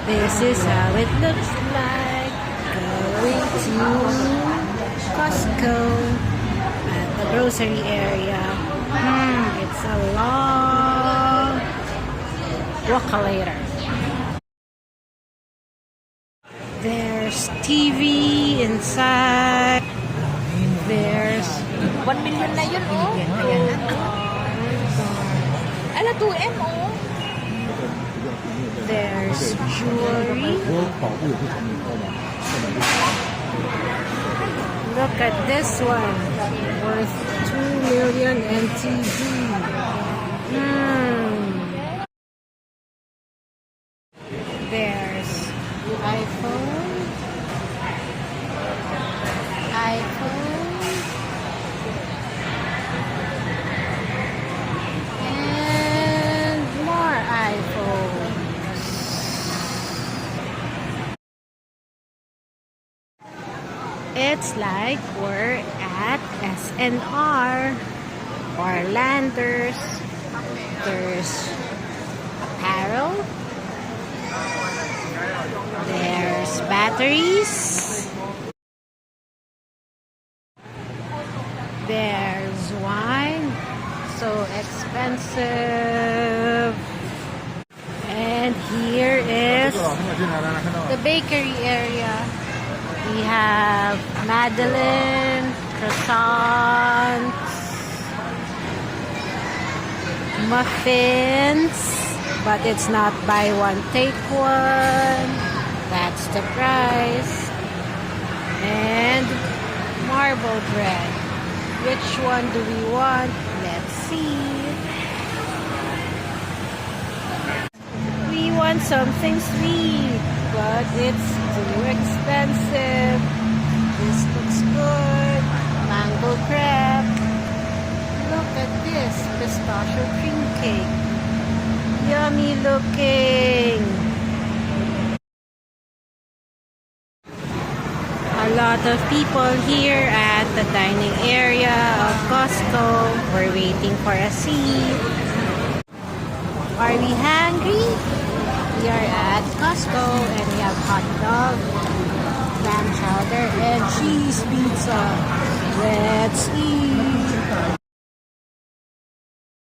This is how it looks like going to Costco at the grocery area. It's a long walk later. There's TV inside. There's 1 million na yun, oh. Ala, 2M, oh. there's jewelry. Look at this one, worth 2 million NTD. There's iPhone. And more iPhones. It's like we're at SNR or Landers. There's apparel. There's batteries. There's wine. So expensive. And here is the bakery area. We have Madeleine, croissants, muffins, but it's not buy one, take one. That's the price. And marble bread. Which one do we want? Let's see. We want something sweet, but it's too expensive. This looks good. Mango crepe. Look at this pistachio cream cake. Yummy looking. A lot of people here at the dining area of Costco. We're waiting for a seat. Are we hungry? We are at Costco and we have hot dog, clam chowder, and cheese pizza. Let's eat.